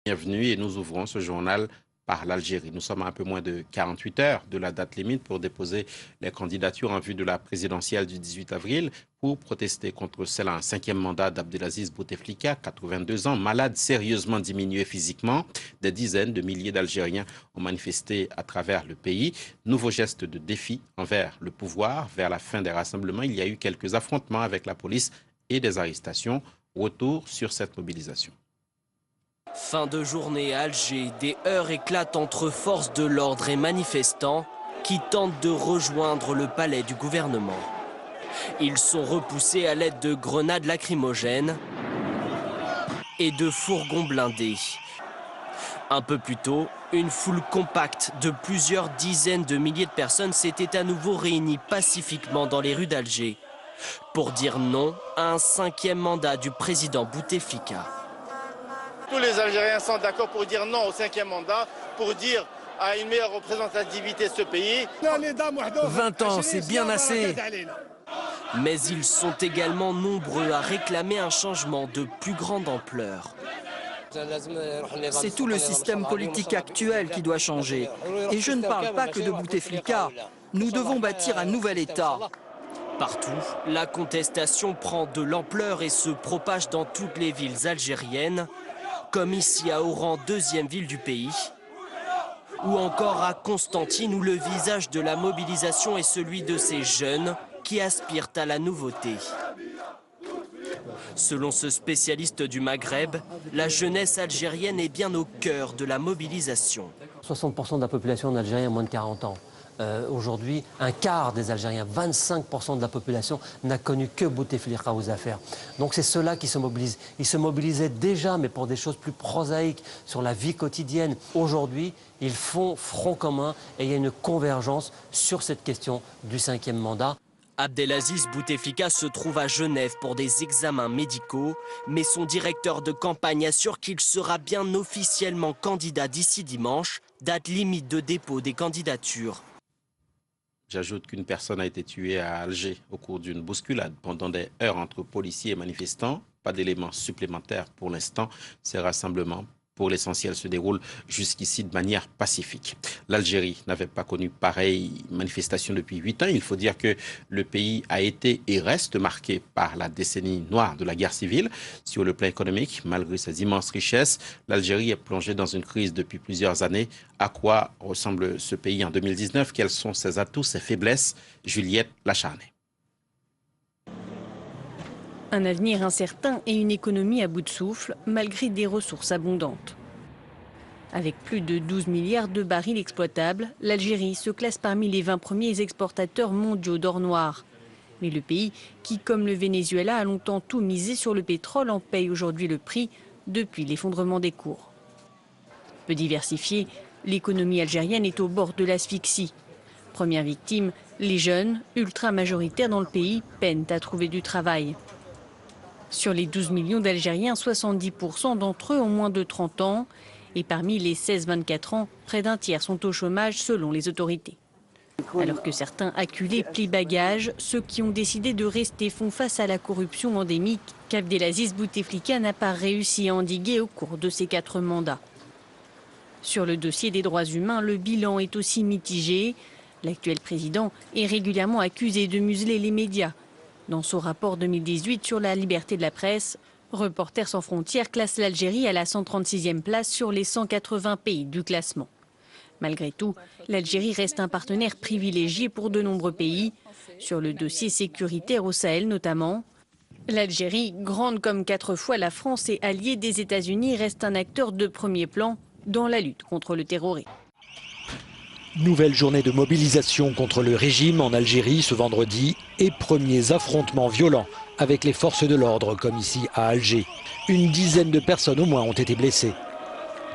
Bienvenue et nous ouvrons ce journal par l'Algérie. Nous sommes à un peu moins de 48 heures de la date limite pour déposer les candidatures en vue de la présidentielle du 18 avril pour protester contre celle à un 5e mandat d'Abdelaziz Bouteflika, 82 ans, malade, sérieusement diminué physiquement. Des dizaines de milliers d'Algériens ont manifesté à travers le pays. Nouveau geste de défi envers le pouvoir. Vers la fin des rassemblements, il y a eu quelques affrontements avec la police et des arrestations. Retour sur cette mobilisation. Fin de journée à Alger, des heurts éclatent entre forces de l'ordre et manifestants qui tentent de rejoindre le palais du gouvernement. Ils sont repoussés à l'aide de grenades lacrymogènes et de fourgons blindés. Un peu plus tôt, une foule compacte de plusieurs dizaines de milliers de personnes s'était à nouveau réunie pacifiquement dans les rues d'Alger pour dire non à un 5e mandat du président Bouteflika. Tous les Algériens sont d'accord pour dire non au 5e mandat, pour dire à une meilleure représentativité de ce pays. 20 ans, c'est bien assez. Mais ils sont également nombreux à réclamer un changement de plus grande ampleur. C'est tout le système politique actuel qui doit changer. Et je ne parle pas que de Bouteflika. Nous devons bâtir un nouvel État. Partout, la contestation prend de l'ampleur et se propage dans toutes les villes algériennes, comme ici à Oran, 2e ville du pays, ou encore à Constantine où le visage de la mobilisation est celui de ces jeunes qui aspirent à la nouveauté. Selon ce spécialiste du Maghreb, la jeunesse algérienne est bien au cœur de la mobilisation. 60% de la population algérienne a moins de 40 ans. Aujourd'hui, un quart des Algériens, 25% de la population, n'a connu que Bouteflika aux affaires. Donc c'est ceux-là qui se mobilisent. Ils se mobilisaient déjà, mais pour des choses plus prosaïques, sur la vie quotidienne. Aujourd'hui, ils font front commun et il y a une convergence sur cette question du 5e mandat. Abdelaziz Bouteflika se trouve à Genève pour des examens médicaux, mais son directeur de campagne assure qu'il sera bien officiellement candidat d'ici dimanche, date limite de dépôt des candidatures. J'ajoute qu'une personne a été tuée à Alger au cours d'une bousculade pendant des heures entre policiers et manifestants. Pas d'éléments supplémentaires pour l'instant. Ces rassemblements, pour l'essentiel, se déroulent jusqu'ici de manière pacifique. L'Algérie n'avait pas connu pareille manifestation depuis 8 ans. Il faut dire que le pays a été et reste marqué par la décennie noire de la guerre civile. Sur le plan économique, malgré ses immenses richesses, l'Algérie est plongée dans une crise depuis plusieurs années. À quoi ressemble ce pays en 2019? Quels sont ses atouts, ses faiblesses? Juliette Lacharnay. Un avenir incertain et une économie à bout de souffle, malgré des ressources abondantes. Avec plus de 12 milliards de barils exploitables, l'Algérie se classe parmi les 20 premiers exportateurs mondiaux d'or noir. Mais le pays, qui comme le Venezuela a longtemps tout misé sur le pétrole, en paye aujourd'hui le prix depuis l'effondrement des cours. Peu diversifiée, l'économie algérienne est au bord de l'asphyxie. Première victime, les jeunes, ultra majoritaires dans le pays, peinent à trouver du travail. Sur les 12 millions d'Algériens, 70% d'entre eux ont moins de 30 ans. Et parmi les 16-24 ans, près d'un tiers sont au chômage selon les autorités. Alors que certains acculés plient bagages, ceux qui ont décidé de rester font face à la corruption endémique qu'Abdelaziz Bouteflika n'a pas réussi à endiguer au cours de ses 4 mandats. Sur le dossier des droits humains, le bilan est aussi mitigé. L'actuel président est régulièrement accusé de museler les médias. Dans son rapport 2018 sur la liberté de la presse, Reporters sans frontières classe l'Algérie à la 136e place sur les 180 pays du classement. Malgré tout, l'Algérie reste un partenaire privilégié pour de nombreux pays, sur le dossier sécuritaire au Sahel notamment. L'Algérie, grande comme 4 fois la France et alliée des États-Unis, reste un acteur de premier plan dans la lutte contre le terrorisme. Nouvelle journée de mobilisation contre le régime en Algérie ce vendredi et premiers affrontements violents avec les forces de l'ordre comme ici à Alger. Une dizaine de personnes au moins ont été blessées.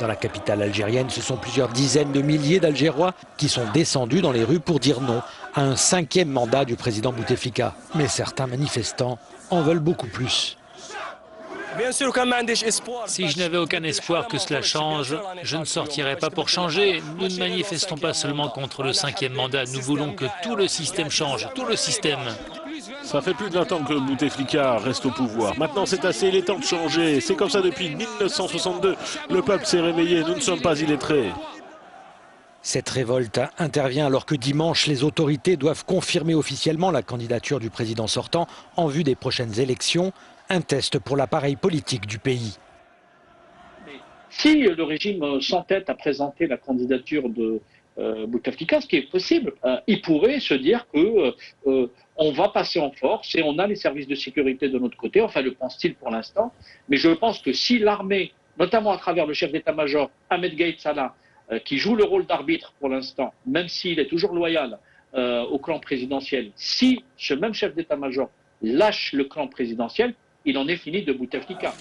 Dans la capitale algérienne, ce sont plusieurs dizaines de milliers d'Algérois qui sont descendus dans les rues pour dire non à un 5e mandat du président Bouteflika. Mais certains manifestants en veulent beaucoup plus. Si je n'avais aucun espoir que cela change, je ne sortirais pas pour changer. Nous ne manifestons pas seulement contre le 5e mandat, nous voulons que tout le système change, tout le système. Ça fait plus de 20 ans que Bouteflika reste au pouvoir. Maintenant, c'est assez, il est temps de changer. C'est comme ça depuis 1962. Le peuple s'est réveillé, nous ne sommes pas illettrés. Cette révolte intervient alors que dimanche, les autorités doivent confirmer officiellement la candidature du président sortant en vue des prochaines élections. Un test pour l'appareil politique du pays. Si le régime s'entête à présenter la candidature de Bouteflika, ce qui est possible, il pourrait se dire que on va passer en force et on a les services de sécurité de notre côté, enfin le pense-t-il pour l'instant, mais je pense que si l'armée, notamment à travers le chef d'état-major Ahmed Gaïd Salah, qui joue le rôle d'arbitre pour l'instant, même s'il est toujours loyal au clan présidentiel, si ce même chef d'état-major lâche le clan présidentiel, il en est fini de Bouteflika.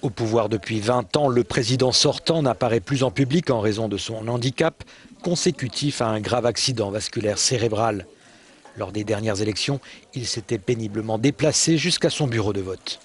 Au pouvoir depuis 20 ans, le président sortant n'apparaît plus en public en raison de son handicap, consécutif à un grave accident vasculaire cérébral. Lors des dernières élections, il s'était péniblement déplacé jusqu'à son bureau de vote.